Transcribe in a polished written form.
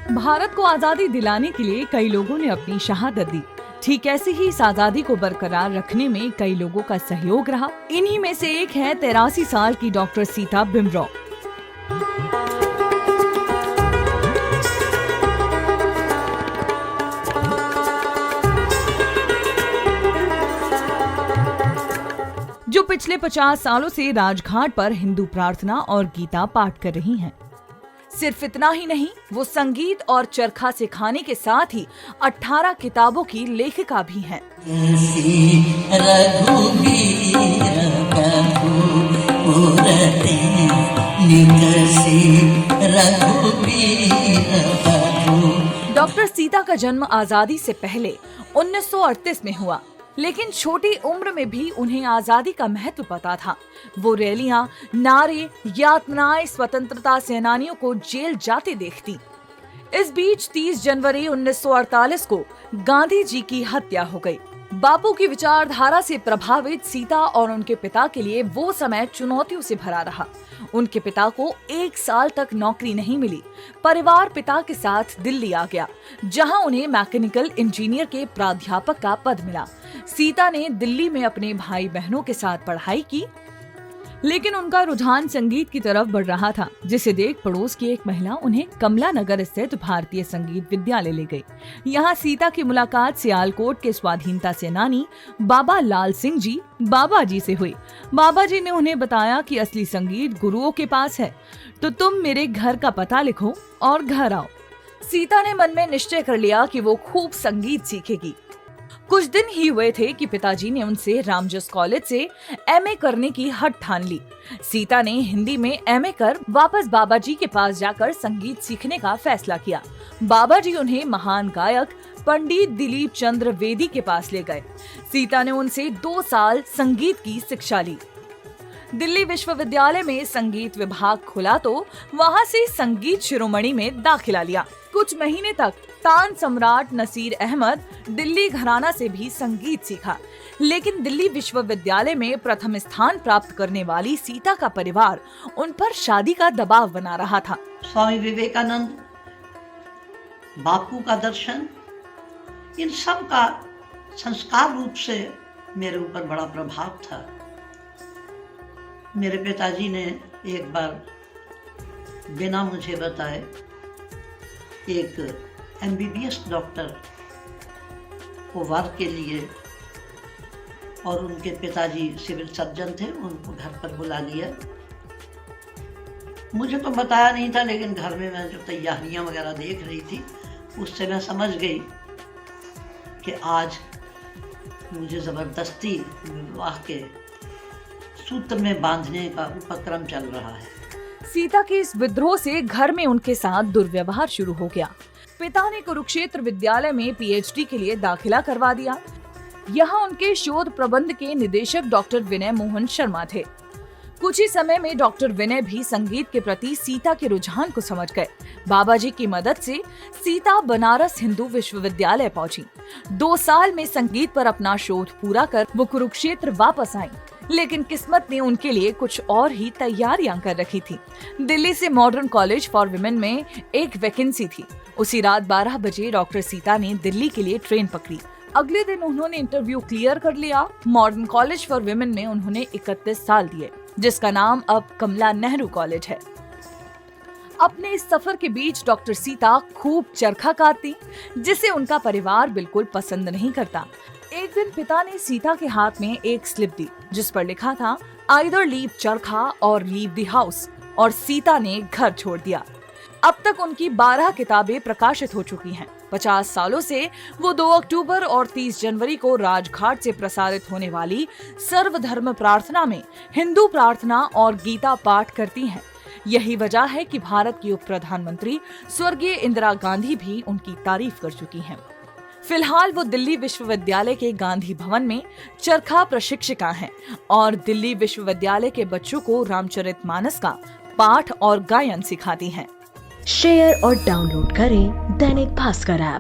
भारत को आजादी दिलाने के लिए कई लोगों ने अपनी शहादत दी। ठीक ऐसे ही इस आजादी को बरकरार रखने में कई लोगों का सहयोग रहा। इन्हीं में से एक है 83 साल की डॉक्टर सीता भीमराव। जो पिछले 50 सालों से राजघाट पर हिंदू प्रार्थना और गीता पाठ कर रही हैं। सिर्फ इतना ही नहीं, वो संगीत और चरखा सिखाने के साथ ही 18 किताबों की लेखिका भी हैं। डॉक्टर सीता का जन्म आजादी से पहले 1938 में हुआ, लेकिन छोटी उम्र में भी उन्हें आजादी का महत्व पता था। वो रैलियां, नारे, यातनाएं स्वतंत्रता सेनानियों को जेल जाते देखती। इस बीच 30 जनवरी 1948 को गांधी जी की हत्या हो गई। बापू की विचारधारा से प्रभावित सीता और उनके पिता के लिए वो समय चुनौतियों से भरा रहा। उनके पिता को 1 साल तक नौकरी नहीं मिली। परिवार पिता के साथ दिल्ली आ गया, जहां उन्हें मैकेनिकल इंजीनियर के प्राध्यापक का पद मिला। सीता ने दिल्ली में अपने भाई बहनों के साथ पढ़ाई की, लेकिन उनका रुझान संगीत की तरफ बढ़ रहा था, जिसे देख पड़ोस की एक महिला उन्हें कमला नगर स्थित भारतीय संगीत विद्यालय ले गई। यहाँ सीता की मुलाकात सियालकोट के स्वाधीनता सेनानी बाबा लाल सिंह जी बाबा जी से हुई। बाबा जी ने उन्हें बताया कि असली संगीत गुरुओं के पास है, तो तुम मेरे घर का पता लिखो और घर आओ। सीता ने मन में निश्चय कर लिया कि वो खूब संगीत सीखेगी। कुछ दिन ही हुए थे कि पिताजी ने उनसे रामजस कॉलेज से एमए करने की हठ ठान ली। सीता ने हिंदी में एमए कर वापस बाबा जी के पास जाकर संगीत सीखने का फैसला किया। बाबा जी उन्हें महान गायक पंडित दिलीप चंद्र वेदी के पास ले गए। सीता ने उनसे 2 साल संगीत की शिक्षा ली। दिल्ली विश्वविद्यालय में संगीत विभाग खुला तो वहां से संगीत शिरोमणि में दाखिला लिया। कुछ महीने तक तान सम्राट नसीर अहमद दिल्ली घराना से भी संगीत सीखा, लेकिन दिल्ली विश्वविद्यालय में प्रथम स्थान प्राप्त करने वाली सीता का परिवार उन पर शादी का दबाव बना रहा था। स्वामी विवेकानंद, बापू का दर्शन, इन सब का संस्कार रूप से मेरे ऊपर बड़ा प्रभाव था। मेरे पिताजी ने एक बार बिना मुझे बताए एक एमबीबीएस डॉक्टर को वर्क के लिए, और उनके पिताजी सिविल सर्जन थे, उनको घर पर बुला लिया। मुझे तो बताया नहीं था, लेकिन घर में मैं जो तैयारियां वगैरह देख रही थी, उससे मैं समझ गई कि आज मुझे ज़बरदस्ती विवाह के सूत्र में बांधने का उपक्रम चल रहा है। सीता के इस विद्रोह से घर में उनके साथ दुर्व्यवहार शुरू हो गया। पिता ने कुरुक्षेत्र विद्यालय में पीएचडी के लिए दाखिला करवा दिया। यहाँ उनके शोध प्रबंध के निदेशक डॉक्टर विनय मोहन शर्मा थे। कुछ ही समय में डॉक्टर विनय भी संगीत के प्रति सीता के रुझान को समझ गए। बाबा जी की मदद से सीता बनारस हिंदू विश्वविद्यालय पहुंची। 2 साल में संगीत पर अपना शोध पूरा कर वो कुरुक्षेत्र वापस आई, लेकिन किस्मत ने उनके लिए कुछ और ही तैयारियां कर रखी थी। दिल्ली से मॉडर्न कॉलेज फॉर विमेन में एक वैकेंसी थी। उसी रात 12 बजे डॉक्टर सीता ने दिल्ली के लिए ट्रेन पकड़ी। अगले दिन उन्होंने इंटरव्यू क्लियर कर लिया। मॉडर्न कॉलेज फॉर विमेन में उन्होंने 31 साल दिए, जिसका नाम अब कमला नेहरू कॉलेज है। अपने इस सफर के बीच डॉक्टर सीता खूब चरखा काटती, जिसे उनका परिवार बिल्कुल पसंद नहीं करता। एक दिन पिता ने सीता के हाथ में एक स्लिप दी, जिस पर लिखा था आइदर लीव चरखा और लीव द हाउस, और सीता ने घर छोड़ दिया। अब तक उनकी 12 किताबें प्रकाशित हो चुकी हैं। 50 सालों से वो 2 अक्टूबर और 30 जनवरी को राजघाट से प्रसारित होने वाली सर्वधर्म प्रार्थना में हिंदू प्रार्थना और गीता पाठ करती हैं। यही वजह है कि भारत की उप प्रधानमंत्री स्वर्गीय इंदिरा गांधी भी उनकी तारीफ कर चुकी हैं। फिलहाल वो दिल्ली विश्वविद्यालय के गांधी भवन में चरखा प्रशिक्षिका हैं और दिल्ली विश्वविद्यालय के बच्चों को रामचरितमानस का पाठ और गायन सिखाती हैं। शेयर और डाउनलोड करें दैनिक भास्कर ऐप।